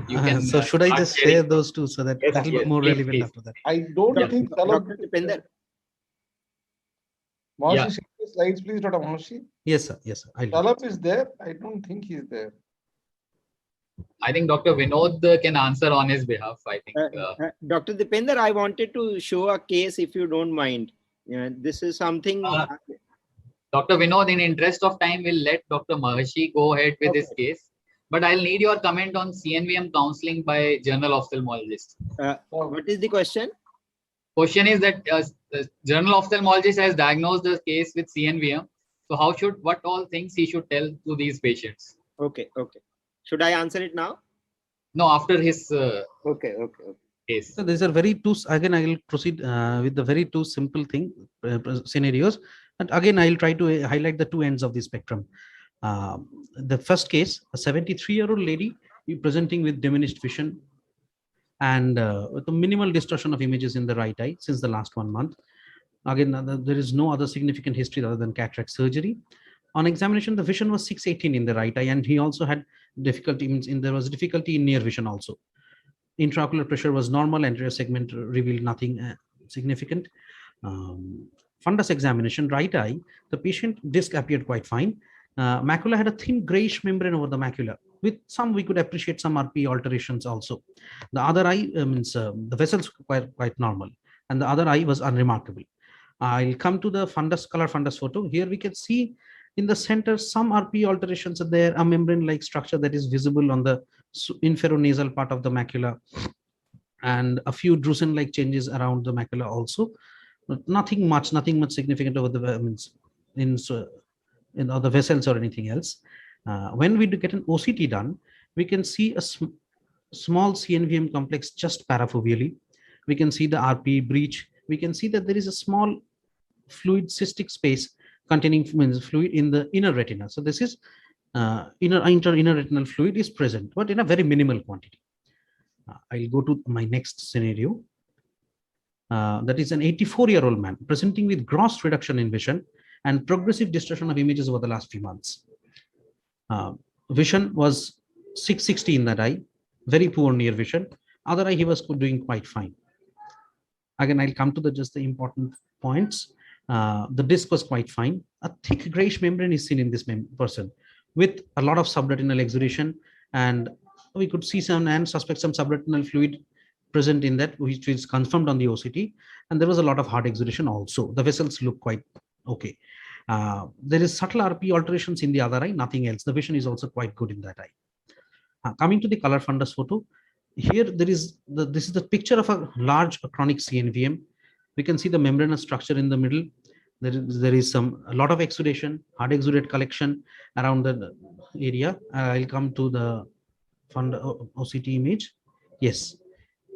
You can. So should I start just sharing. share those two so that Yes, that'll yes, be more please, relevant please. after that? I don't Yeah. think Dr. Dipender. Maharshi, Yeah. share the slides, please, Dr. Maharshi. Yes, sir. Yes, sir. I'll do. Shalab is there. I don't think he's there. I think Dr. Vinod can answer on his behalf. I think. Dr. Dipender, I wanted to show a case if you don't mind. This is something. Dr. Vinod, in interest of time, will let Dr. Maharshi go ahead with his case. But I'll need your comment on CNVM counseling by general ophthalmologist. What is the question? Question is that the general ophthalmologist has diagnosed the case with CNVM. So what all things he should tell to these patients? Okay. Should I answer it now? No, after his Okay. case. So these are very two. Again, I will proceed with the very two simple scenarios, and again I will try to highlight the two ends of the spectrum. The first case, a 73-year-old lady presenting with diminished vision and with a minimal distortion of images in the right eye since the last 1 month. Again, there is no other significant history other than cataract surgery. On examination, the vision was 618 in the right eye, and he also had difficulty. There was difficulty in near vision also. Intraocular pressure was normal. Anterior segment revealed nothing significant. Fundus examination, right eye, the patient disc appeared quite fine. Macula had a thin grayish membrane over the macula. With some, we could appreciate some RP alterations also. The other eye the vessels were quite normal, and the other eye was unremarkable. I'll come to the color fundus photo. Here we can see in the center some RP alterations are there, a membrane-like structure that is visible on the inferonasal part of the macula, and a few drusen-like changes around the macula also. But nothing much significant over the in other vessels or anything else. When we do get an OCT done, we can see a small CNVM complex just parafoveally. We can see the RP breach. We can see that there is a small fluid cystic space containing fluid in the inner retina. So this is inner retinal fluid is present, but in a very minimal quantity. I'll go to my next scenario. That is an 84-year-old man presenting with gross reduction in vision and progressive distortion of images over the last few months. Vision was 660 in that eye, very poor near vision. Other eye, he was doing quite fine. Again, I'll come to just the important points. The disc was quite fine. A thick grayish membrane is seen in this person with a lot of subretinal exudation, and we could see and suspect some subretinal fluid present in that, which is confirmed on the OCT, and there was a lot of hard exudation also. The vessels look quite okay. There is subtle RP alterations in the other eye, nothing else. The vision is also quite good in that eye. Coming to the color fundus photo, here this is the picture of a large chronic CNVM. We can see the membranous structure in the middle. There is a lot of exudation, hard exudate collection around the area. I'll come to the OCT image. Yes,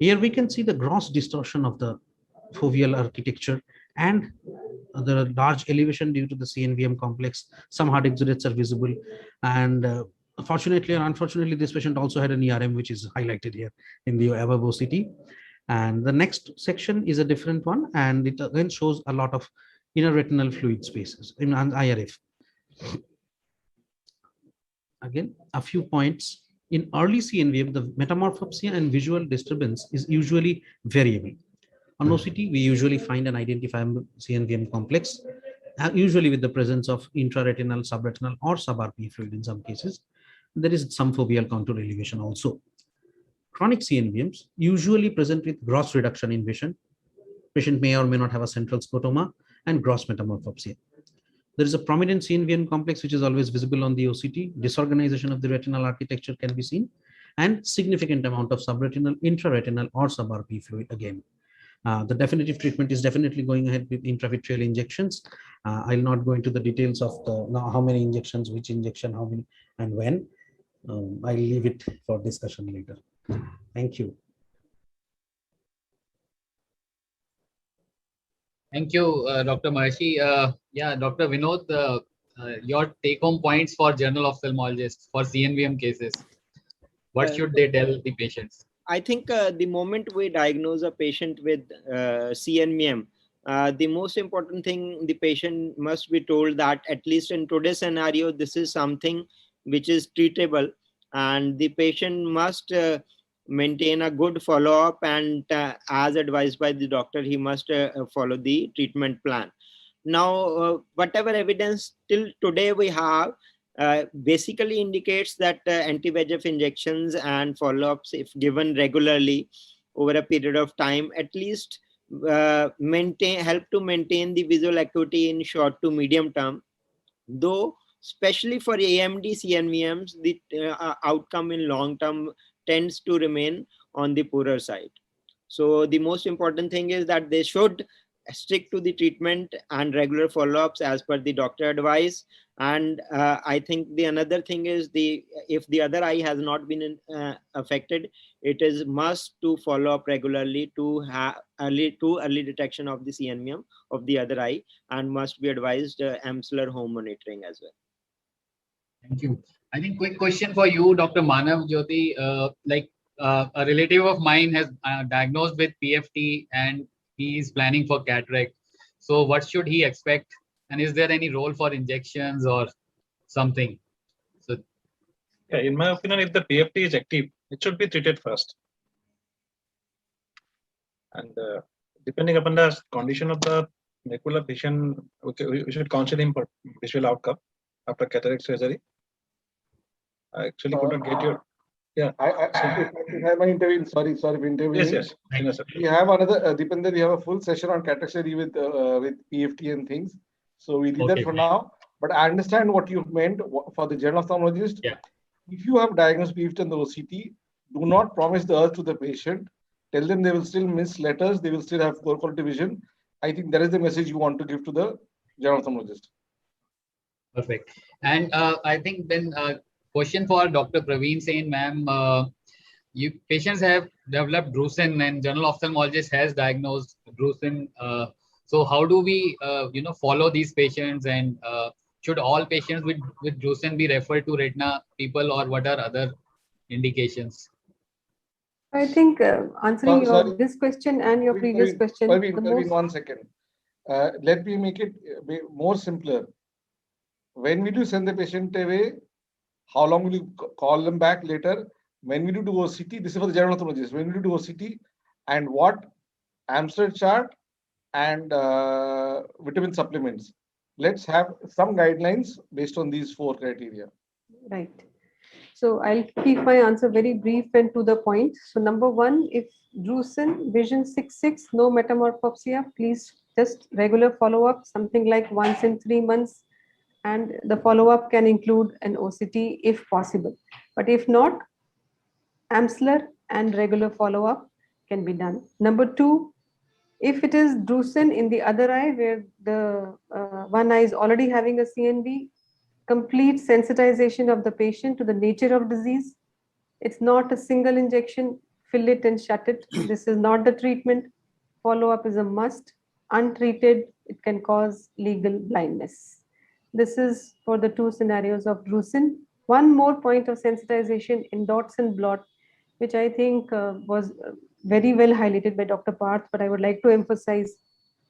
here we can see the gross distortion of the foveal architecture and the large elevation due to the CNVM complex. Some hard exudates are visible, and fortunately or unfortunately, this patient also had an ERM, which is highlighted here in the above OCT. And the next section is a different one, and it again shows a lot of inner retinal fluid spaces in IRF. Again, a few points. In early CNVM, the metamorphopsia and visual disturbance is usually variable. On OCT, we usually find an identifiable CNVM complex, usually with the presence of intraretinal, subretinal, or sub-RP fluid in some cases. There is some foveal contour elevation also. Chronic CNVMs usually present with gross reduction in vision. Patient may or may not have a central scotoma and gross metamorphopsia. There is a prominent CNVM complex which is always visible on the OCT. Disorganization of the retinal architecture can be seen, and significant amount of subretinal, intraretinal, or sub-RP fluid again. The definitive treatment is definitely going ahead with intravitreal injections. I'll not go into the details of how many injections, which injection, how many, and when. I'll leave it for discussion later. Thank you. Thank you, Dr. Maharshi. Yeah, Dr. Vinod, your take-home points for general ophthalmologists for CNVM cases. What should they tell the patients? I think the moment we diagnose a patient with CNVM, The most important thing, the patient must be told that at least in today's scenario, this is something which is treatable, and the patient must maintain a good follow-up, and as advised by the doctor, he must follow the treatment plan. Now, whatever evidence till today we have basically indicates that anti-VEGF injections and follow-ups, if given regularly over a period of time, at least help to maintain the visual acuity in short to medium term, though especially for AMD CNVMs, the outcome in long term tends to remain on the poorer side. So the most important thing is that they should stick to the treatment and regular follow-ups as per the doctor advice. And I think the another thing is, if the other eye has not been affected, it is must to follow up regularly to have early detection of the CNVM of the other eye, and must be advised Amsler home monitoring as well. Thank you. I think quick question for you, Dr. Manav Jyoti. A relative of mine has diagnosed with PFT and he is planning for cataract. So what should he expect? And is there any role for injections or something? So, yeah, in my opinion, if the PFT is active, it should be treated first. And depending upon the condition of the macular patient, okay, we should counsel him for visual outcome after cataract surgery. I actually could not get your. Yeah. If I may intervene, sorry for intervening. Yes. We have another, Deepinder, we have a full session on cataract surgery with PFT and things. So we leave that for now. But I understand what you meant for the general ophthalmologist. Yeah. If you have diagnosed PFT and the OCT, do not promise the earth to the patient. Tell them they will still miss letters. They will still have poor quality vision. I think that is the message you want to give to the general ophthalmologist. Perfect. And I think then question for Dr. Praveen Sen, ma'am. Patients have developed drusen and general ophthalmologist has diagnosed drusen. So how do we, follow these patients, and should all patients with drusen be referred to retina people, or what are other indications? I think answering this question and your previous question. Praveen, 1 second. Let me make it more simpler. When will you send the patient away? How long will you call them back later? When will you do OCT? This is for the general ophthalmologist. When will you do OCT? And what Amsler chart and vitamin supplements? Let's have some guidelines based on these 4 criteria. Right. So I'll keep my answer very brief and to the point. So number 1, if drusen, vision 6/6, no metamorphopsia, please just regular follow-up, something like once in 3 months. And the follow-up can include an OCT if possible. But if not, Amsler and regular follow-up can be done. Number 2, if it is drusen in the other eye where the one eye is already having a CNV, complete sensitization of the patient to the nature of disease. It's not a single injection, fill it and shut it. This is not the treatment. Follow-up is a must. Untreated, it can cause legal blindness. This is for the 2 scenarios of drusen. One more point of sensitization in dots and blot, which I think was very well highlighted by Dr. Parth, but I would like to emphasize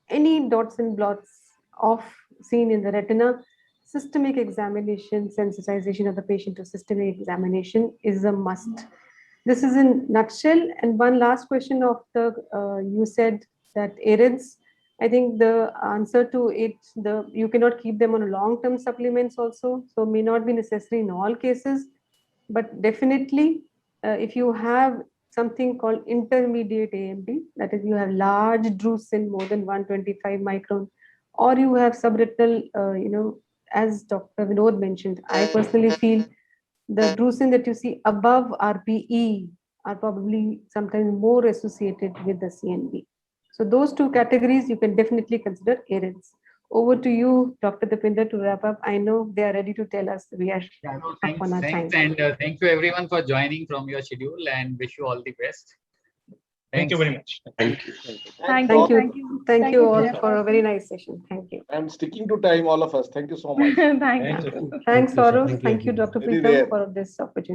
any dots and blots seen in the retina, systemic examination, sensitization of the patient to systemic examination is a must. This is in nutshell. And one last question of you said that AREDS, I think the answer to it, you cannot keep them on long-term supplements also, so may not be necessary in all cases, but definitely if you have something called intermediate AMD, that is you have large drusen more than 125 micron, or you have subretinal, as Dr. Vinod mentioned, I personally feel the drusen that you see above RPE are probably sometimes more associated with the CNV. So those 2 categories you can definitely consider AREDS. Over to you, Dr. Deepinder, to wrap up. I know they are ready to tell us we are up on our time. And thank you everyone for joining from your schedule, and wish you all the best. Thank you very much. Thank you. Thank you all for a very nice session. Thank you. And sticking to time, all of us. Thank you so much. Thank you. Thanks, Saurav. Thank you, Dr. Preetham, for this opportunity.